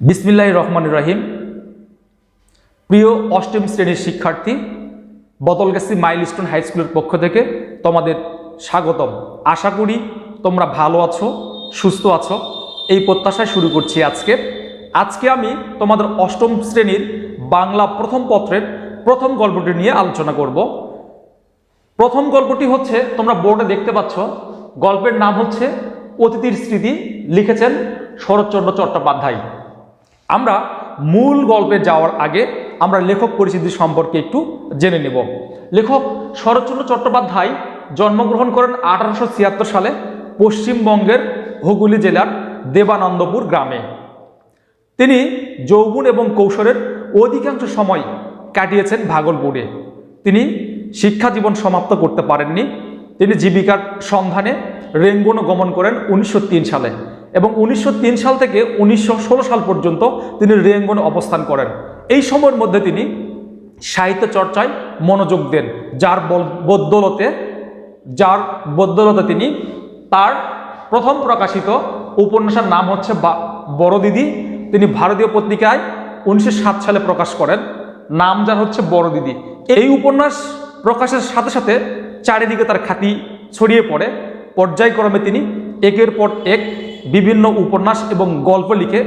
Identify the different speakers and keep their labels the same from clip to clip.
Speaker 1: বিসমিল্লাহির রহমানির রহিম। প্রিয় অষ্টম শ্রেণীর শিক্ষার্থী, বদলগাছি মাইলস্টোন হাই স্কুলের পক্ষ থেকে তোমাদের স্বাগতম। আশা করি তোমরা ভালো আছো, সুস্থ আছো, এই প্রত্যাশায় শুরু করছি আজকে আমি তোমাদের অষ্টম শ্রেণীর বাংলা প্রথম পত্রের প্রথম গল্পটি নিয়ে আলোচনা করব। প্রথম গল্পটি হচ্ছে, তোমরা বোর্ডে দেখতে পাচ্ছ, গল্পের নাম হচ্ছে অতিথির স্মৃতি, লিখেছেন শরৎচন চট্টোপাধ্যায়। আমরা মূল গল্পে যাওয়ার আগে আমরা লেখক পরিচিতি সম্পর্কে একটু জেনে নেব। লেখক শরৎচন্দ্র চট্টোপাধ্যায় জন্মগ্রহণ করেন 1876 সালে পশ্চিমবঙ্গের হুগলি জেলার দেবানন্দপুর গ্রামে। তিনি যৌবন এবং কৈশোরের অধিকাংশ সময় কাটিয়েছেন ভাগলপুরে। তিনি শিক্ষা জীবন সমাপ্ত করতে পারেননি। তিনি জীবিকার সন্ধানে রেঙ্গুন গমন করেন 1903 সালে এবং 1903 সাল থেকে 1916 সাল পর্যন্ত তিনি রেঙ্গুনে অবস্থান করেন। এই সময়ের মধ্যে তিনি সাহিত্য চর্চায় মনোযোগ দেন, যার বদৌলতে তিনি তার প্রথম প্রকাশিত উপন্যাসের নাম হচ্ছে বড় দিদি। তিনি ভারতীয় পত্রিকায় 1907 সালে প্রকাশ করেন, নাম যার হচ্ছে বড় দিদি। এই উপন্যাস প্রকাশের সাথে সাথে চারিদিকে তার খ্যাতি ছড়িয়ে পড়ে। পর্যায়ক্রমে তিনি একের পর এক বিভিন্ন উপন্যাস এবং গল্প লিখে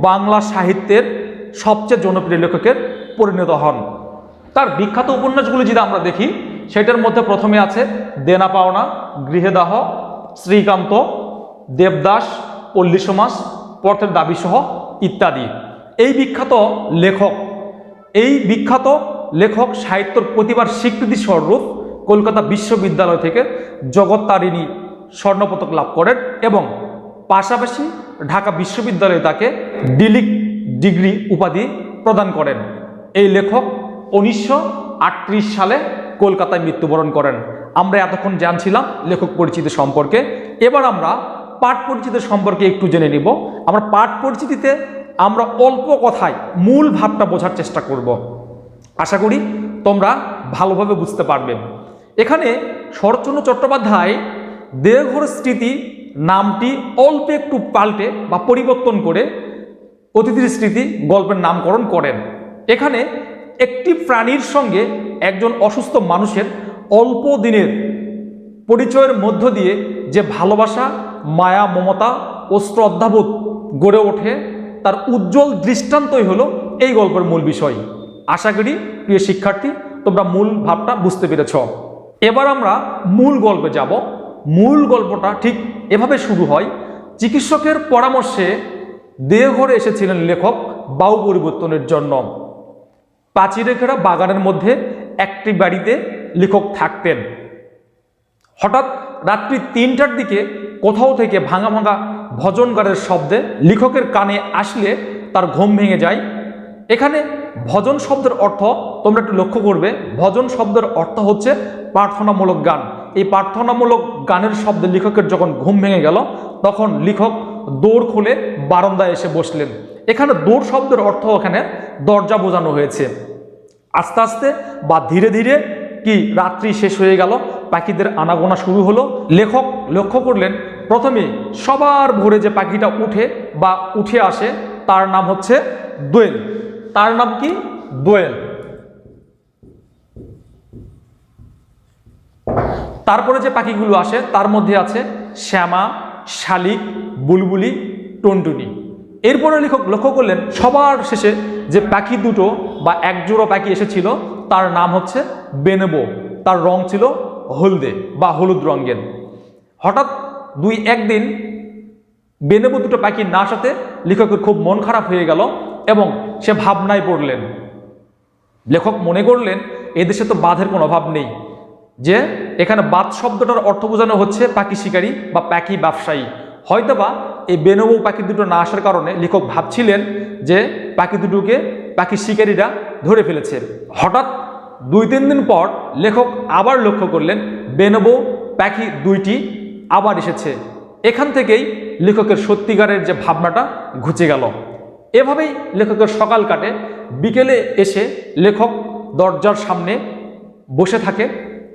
Speaker 1: বাংলা সাহিত্যের সবচেয়ে জনপ্রিয় লেখকের পরিণত হন। তার বিখ্যাত উপন্যাসগুলি যদি আমরা দেখি, সেটার মধ্যে প্রথমে আছে দেনা পাওনা, গৃহদাহ, শ্রীকান্ত, দেবদাস, পল্লী সমাজ, পথের দাবিসহ ইত্যাদি। এই বিখ্যাত লেখক সাহিত্যের প্রতিভার স্বীকৃতি স্বরূপ কলকাতা বিশ্ববিদ্যালয় থেকে জগত্তারিণী স্বর্ণপদক লাভ করেন এবং পাশাপাশি ঢাকা বিশ্ববিদ্যালয়ে তাকে ডিলিট ডিগ্রি উপাধি প্রদান করেন। এই লেখক 1938 সালে কলকাতায় মৃত্যুবরণ করেন। আমরা এতক্ষণ জানছিলাম লেখক পরিচিতি সম্পর্কে। এবার আমরা পাঠ পরিচিতি সম্পর্কে একটু জেনে নিব। আমরা পাঠ পরিচিতিতে আমরা অল্প কথায় মূল ভাবটা বোঝার চেষ্টা করব। আশা করি তোমরা ভালোভাবে বুঝতে পারবে। এখানে শরৎচন্দ্র চট্টোপাধ্যায় দেহঘর স্মৃতি নামটি অল্প একটু পাল্টে বা পরিবর্তন করে অতিথির স্মৃতি গল্পের নামকরণ করেন। এখানে একটি প্রাণীর সঙ্গে একজন অসুস্থ মানুষের অল্প দিনের পরিচয়ের মধ্য দিয়ে যে ভালোবাসা, মায়া, মমতা ও শ্রদ্ধাবোধ গড়ে ওঠে, তার উজ্জ্বল দৃষ্টান্তই হলো এই গল্পের মূল বিষয়। আশা করি প্রিয় শিক্ষার্থী তোমরা মূল ভাবটা বুঝতে পেরেছ। এবার আমরা মূল গল্পে যাব। মূল গল্পটা ঠিক এভাবে শুরু হয়। চিকিৎসকের পরামর্শে দেহঘরে এসেছিলেন লেখক বায়ু পরিবর্তনের জন্য। প্রাচীরে ঘেরা বাগানের মধ্যে একটি বাড়িতে লেখক থাকতেন। হঠাৎ রাত্রি 3টার দিকে কোথাও থেকে ভাঙা ভাঙা ভজন গানের শব্দে লেখকের কানে আসলে তার ঘুম ভেঙে যায়। এখানে ভজন শব্দের অর্থ তোমরা একটু লক্ষ্য করবে। ভজন শব্দের অর্থ হচ্ছে প্রার্থনামূলক গান। এই প্রার্থনামূলক গানের শব্দে লেখকের যখন ঘুম ভেঙে গেল, তখন লেখক দৌড় খুলে বারান্দায় এসে বসলেন। এখানে দৌড় শব্দের অর্থ এখানে দরজা বোঝানো হয়েছে। আস্তে আস্তে বা ধীরে ধীরে কি রাত্রি শেষ হয়ে গেল, পাখিদের আনাগোনা শুরু হলো। লেখক লক্ষ্য করলেন প্রথমে সবার ভোরে যে পাখিটা উঠে আসে তার নাম হচ্ছে দোয়েল। তার নাম কি? দোয়েল। তারপরে যে পাখিগুলো আসে তার মধ্যে আছে শ্যামা, শালিক, বুলবুলি, টুনটুনি। এরপরে লেখক লক্ষ্য করলেন সবার শেষে যে পাখি দুটো বা একজোড়া পাখি এসেছিল তার নাম হচ্ছে বেনেবো। তার রং ছিল হলদে বা হলুদ রঙের। হঠাৎ একদিন বেনেবো দুটো পাখি না আসাতে লেখকের খুব মন খারাপ হয়ে গেল এবং সে ভাবনায় পড়লেন। লেখক মনে করলেন এদেশে তো বাঁধের কোনো অভাব নেই, যে এখানে বাঁধ শব্দটার অর্থ বোঝানো হচ্ছে পাখি শিকারী বা পাখি ব্যবসায়ী। হয়তোবা এই বেনেবো পাখি দুটো না আসার কারণে লেখক ভাবছিলেন যে পাখি দুটোকে পাখি শিকারীরা ধরে ফেলেছে। হঠাৎ 2-3 দিন পর লেখক আবার লক্ষ্য করলেন বেনেবো পাখি দুইটি আবার এসেছে। এখান থেকেই লেখকের সত্যিকারের যে ভাবনাটা ঘুচে গেল। এভাবেই লেখকের সকাল কাটে। বিকেলে এসে লেখক দরজার সামনে বসে থাকে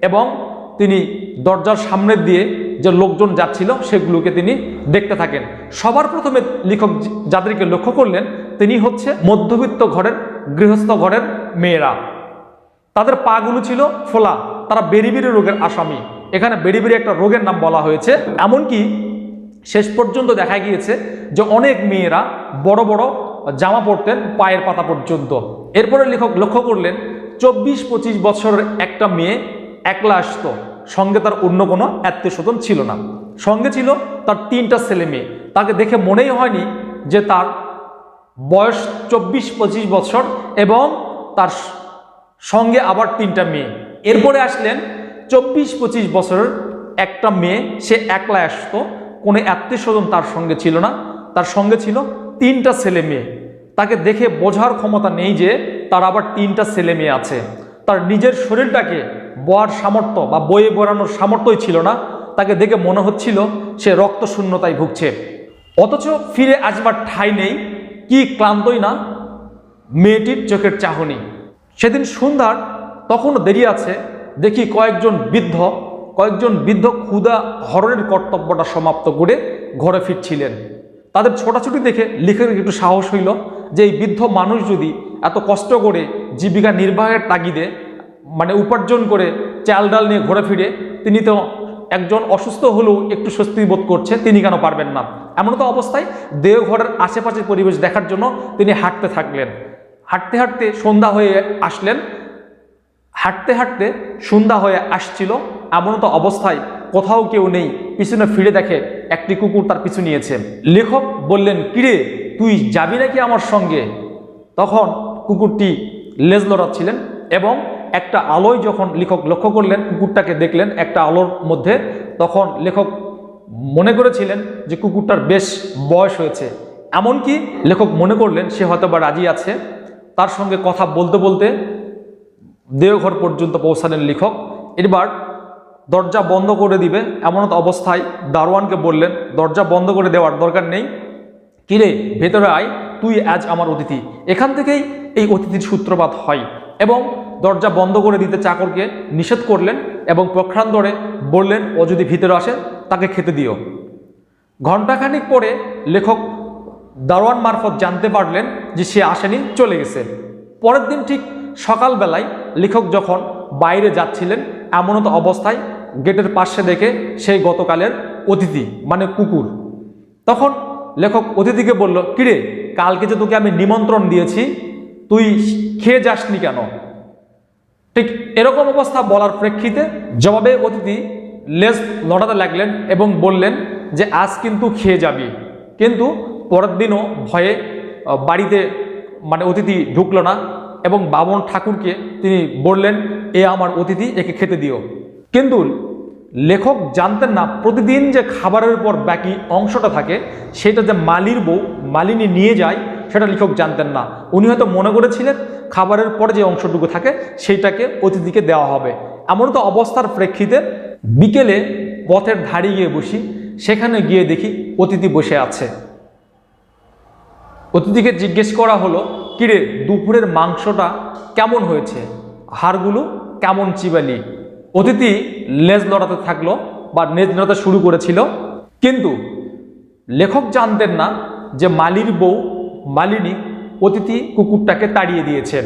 Speaker 1: এবং তিনি দরজার সামনে দিয়ে যে লোকজন যাচ্ছিল সেগুলোকে তিনি দেখতে থাকেন। সবার প্রথমে লেখক যাদেরকে লক্ষ্য করলেন তিনি হচ্ছে মধ্যবিত্ত ঘরের গৃহস্থ ঘরের মেয়েরা। তাদের পাগুলো ছিল ফোলা, তারা বেরিবেরি রোগের আসামি। এখানে বেরিবেরি একটা রোগের নাম বলা হয়েছে। এমনকি শেষ পর্যন্ত দেখা গিয়েছে যে অনেক মেয়েরা বড় বড় জামা পরতেন পায়ের পাতা পর্যন্ত। এরপরে লেখক লক্ষ্য করলেন 24-25 বছরের একটা মেয়ে একলা আসতো, সঙ্গে তার অন্য কোনো আত্মীয় স্বজন ছিল না। সঙ্গে ছিল তার 3টা ছেলে মেয়ে। তাকে দেখে মনেই হয়নি যে তার বয়স 24-25 বছর এবং তার সঙ্গে আবার 3টা মেয়ে। এরপরে আসলেন 24-25 বছরের একটা মেয়ে, সে একলা আসতো, কোনো আত্মীয় স্বজন তার সঙ্গে ছিল না, তার সঙ্গে ছিল 3টা ছেলে মেয়ে। তাকে দেখে বোঝার ক্ষমতা নেই যে তার আবার 3টা ছেলে মেয়ে আছে। তার নিজের শরীরটাকে বওয়ার সামর্থ্য বা বয়ে বেড়ানোর সামর্থ্যই ছিল না। তাকে দেখে মনে হচ্ছিল সে রক্ত শূন্যতায় ভুগছে। অথচ ফিরে আসবার ঠাঁই নেই, কি ক্লান্তই না মেয়েটির চোখের চাহনি। সেদিন সন্ধ্যার তখনও দেরি আছে, দেখি কয়েকজন বৃদ্ধ ক্ষুধা হরণের কর্তব্যটা সমাপ্ত করে ঘরে ফিরছিলেন। তাদের ছোটাছুটি দেখে লেখকের একটু সাহস হইল যে এই বৃদ্ধ মানুষ যদি এত কষ্ট করে জীবিকা নির্বাহের তাগিদে উপার্জন করে চাল ডাল নিয়ে ঘুরে ফিরে, তিনি তো একজন অসুস্থ হলেও একটু স্বস্তি বোধ করছে, তিনি কেন পারবেন না? এমন তো অবস্থায় দেওঘরের আশেপাশের পরিবেশ দেখার জন্য তিনি হাঁটতে থাকলেন। হাঁটতে হাঁটতে সন্ধ্যা হয়ে আসলেন। হাঁটতে সন্ধ্যা হয়ে আসছিল, এমন তো অবস্থায় কোথাও কেউ নেই। পিছনে ফিরে দেখে একটি কুকুর তার পিছু নিয়েছে। লেখক বললেন, কিরে তুই যাবি নাকি আমার সঙ্গে? তখন কুকুরটি লেজ লড়াচ্ছিলেন এবং একটা আলোয় যখন লেখক লক্ষ্য করলেন, কুকুরটাকে দেখলেন একটা আলোর মধ্যে, তখন লেখক মনে করেছিলেন যে কুকুরটার বেশ বয়স হয়েছে। এমনকি লেখক মনে করলেন সে হয়তো বা রাজি আছে। তার সঙ্গে কথা বলতে বলতে দেওঘর পর্যন্ত পৌঁছালেন লেখক। এবার দরজা বন্ধ করে দিবে এমন অবস্থায় দারোয়ানকে বললেন, দরজা বন্ধ করে দেওয়ার দরকার নেই, কিরে ভেতরে আয়, তুই আজ আমার অতিথি। এখান থেকেই এই অতিথির সূত্রপাত হয়। এবং দরজা বন্ধ করে দিতে চাকরকে নিষেধ করলেন এবং প্রখ্যান্তরে বললেন, ও যদি ভিতরে আসে তাকে খেতে দিও। ঘণ্টাখানিক পরে লেখক দারোয়ান মারফত জানতে পারলেন যে সে আসেনি, চলে গেছে। পরের দিন ঠিক সকালবেলায় লেখক যখন বাইরে যাচ্ছিলেন, এমনত অবস্থায় গেটের পাশে দেখে সেই গতকালের অতিথি কুকুর। তখন লেখক অতিথিকে বলল, কিরে কালকে যে তোকে আমি নিমন্ত্রণ দিয়েছি, তুই খেয়ে যাসনি কেন? ঠিক এরকম অবস্থা বলার প্রেক্ষিতে জবাবে অতিথি লেজ লড়াতে লাগলেন এবং বললেন যে আজ কিন্তু খেয়ে যাবি। কিন্তু পরের দিনও ভয়ে বাড়িতে অতিথি ঢুকলো না এবং বামন ঠাকুরকে তিনি বললেন, এ আমার অতিথি, একে খেতে দিও। কিন্তু লেখক জানতেন না প্রতিদিন যে খাবারের পর বাকি অংশটা থাকে সেটা যে মালিনী নিয়ে যায়, সেটা লেখক জানতেন না। উনি হয়তো মনে করেছিলেন খাবারের পর যে অংশটুকু থাকে সেইটাকে অতিথিকে দেওয়া হবে। এমন তো অবস্থার প্রেক্ষিতে বিকেলে পথের ধারে গিয়ে বসি, সেখানে গিয়ে দেখি অতিথি বসে আছে। অতিথিকে জিজ্ঞেস করা হলো, কিরে দুপুরের মাংসটা কেমন হয়েছে, হাড়গুলো কেমন চিবালি? অতিথি লেজ লড়াতে থাকলো বা লেজ লড়াতে শুরু করেছিল। কিন্তু লেখক জানতেন না যে মালিনী অতিথি কুকুরটাকে তাড়িয়ে দিয়েছেন,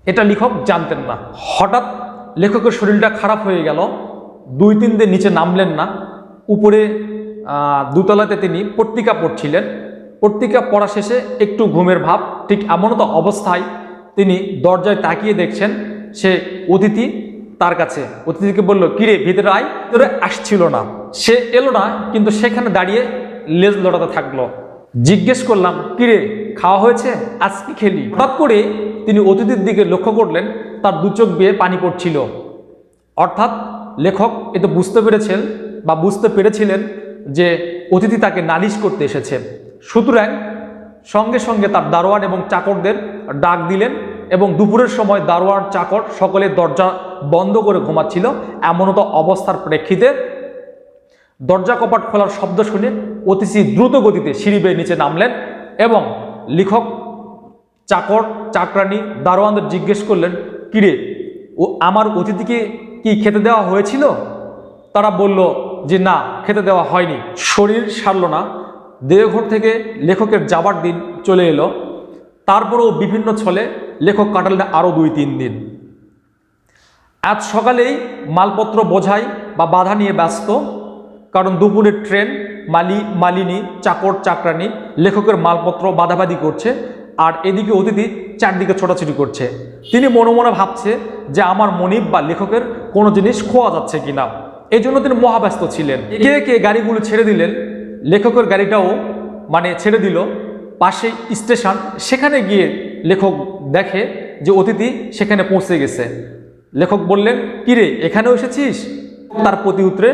Speaker 1: এটা লেখক জানতেন না। হঠাৎ লেখকের শরীরটা খারাপ হয়ে গেল। 2-3 দিন নিচে নামলেন না। উপরে দোতলাতে তিনি পত্রিকা পড়ছিলেন। পত্রিকা পড়া শেষে একটু ঘুমের ভাব, ঠিক এমনতো অবস্থায় তিনি দরজায় তাকিয়ে দেখছেন সে অতিথি তার কাছে। অতিথিকে বলল, কিরে ভিতরে আয়, ভিতরে আসছিল না। সে এলো না, কিন্তু সেখানে দাঁড়িয়ে লেজ লড়াতে থাকলো। জিজ্ঞেস করলাম, কিরে খাওয়া হয়েছে, আজ কি খেলি? হঠাৎ করে তিনি অতিথির দিকে লক্ষ্য করলেন, তার 2 চোখ বেয়ে পানি পড়ছিল। অর্থাৎ লেখক এতে বুঝতে পেরেছিলেন যে অতিথি তাকে নালিশ করতে এসেছে। সুতরাং সঙ্গে সঙ্গে তার দারোয়ান এবং চাকরদের ডাক দিলেন এবং দুপুরের সময় দারোয়ান চাকর সকলে দরজা বন্ধ করে ঘুমাচ্ছিল। এমনতো অবস্থার প্রেক্ষিতে দরজা কপাট খোলার শব্দ শুনে অতিথি দ্রুত গতিতে সিঁড়ি বেয়ে নিচে নামলেন এবং লেখক চাকর চাকরানি দারোয়ানদের জিজ্ঞেস করলেন, কিরে আমার অতিথিকে কি খেতে দেওয়া হয়েছিল? তারা বলল, যে না, খেতে দেওয়া হয়নি। শরীর সারল না, দেহঘর থেকে লেখকের যাবার দিন চলে এলো। তারপরেও বিভিন্ন ছলে লেখক কাটালেন আরও 2-3 দিন। আজ সকালেই মালপত্র বোঝাই বা বাধা নিয়ে ব্যস্ত, কারণ দুপুরের ট্রেন। মালিনী, চাকর চাকরানি লেখকের মালপত্র বাধাবাধি করছে, আর এদিকে অতিথি চারদিকে ছোটাছুটি করছে। তিনি মনে মনে ভাবছে যে আমার মনিব বা লেখকের কোনো জিনিস খোয়া যাচ্ছে কিনা, এই জন্য তিনি মহাব্যস্ত ছিলেন। একে একে গাড়িগুলো ছেড়ে দিলেন, লেখকের গাড়িটাও ছেড়ে দিল। পাশে স্টেশন, সেখানে গিয়ে লেখক দেখে যে অতিথি সেখানে পৌঁছে গেছে। লেখক বললেন, কিরে এখানেও এসেছিস? তার প্রতি উত্তরে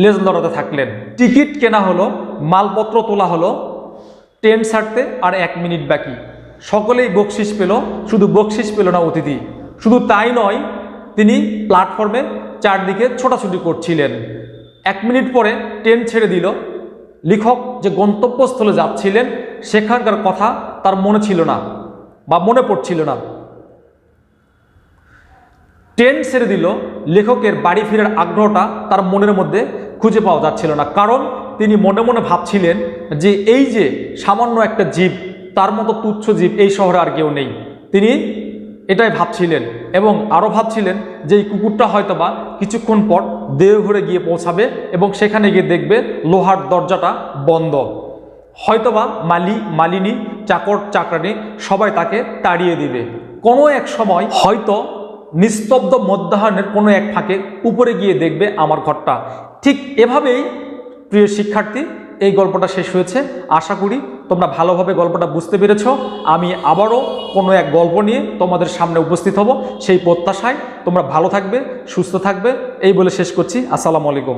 Speaker 1: লেজ লড়াতে থাকলেন। টিকিট কেনা হলো, মালপত্র তোলা হলো, ট্রেন ছাড়তে আর 1 মিনিট বাকি। সকলেই বকশিস পেল, শুধু বকশিস পেল না অতিথি। শুধু তাই নয়, তিনি প্ল্যাটফর্মে চারদিকে ছোটাছুটি করছিলেন। 1 মিনিট পরে ট্রেন ছেড়ে দিল। লেখক যে গন্তব্যস্থলে যাচ্ছিলেন সেখানকার কথা তার মনে ছিল না বা মনে পড়ছিল না। ট্রেন ছেড়ে দিল, লেখকের বাড়ি ফেরার আগ্রহটা তার মনের মধ্যে খুঁজে পাওয়া যাচ্ছিল না, কারণ তিনি মনে মনে ভাবছিলেন যে এই যে সামান্য একটা জীব, তার মতো তুচ্ছ জীব এই শহরে আর কেউ নেই। তিনি এটাই ভাবছিলেন এবং আরও ভাবছিলেন যে এই কুকুরটা হয়তোবা কিছুক্ষণ পর দেহঘরে গিয়ে পৌঁছাবে এবং সেখানে গিয়ে দেখবে লোহার দরজাটা বন্ধ। হয়তোবা মালিনী, চাকর চাকরানি সবাই তাকে তাড়িয়ে দিবে। কোনো এক সময় হয়তো নিস্তব্ধ মধ্যাহ্নের কোনো এক ফাঁকে উপরে গিয়ে দেখবে আমার ঘরটা। ঠিক এভাবেই প্রিয় শিক্ষার্থী, এই গল্পটা শেষ হয়েছে। আশা করি তোমরা ভালোভাবে গল্পটা বুঝতে পেরেছ। আমি আবারও কোনো এক গল্প নিয়ে তোমাদের সামনে উপস্থিত হব, সেই প্রত্যাশায় তোমরা ভালো থাকবে, সুস্থ থাকবে, এই বলে শেষ করছি। আসসালামু আলাইকুম।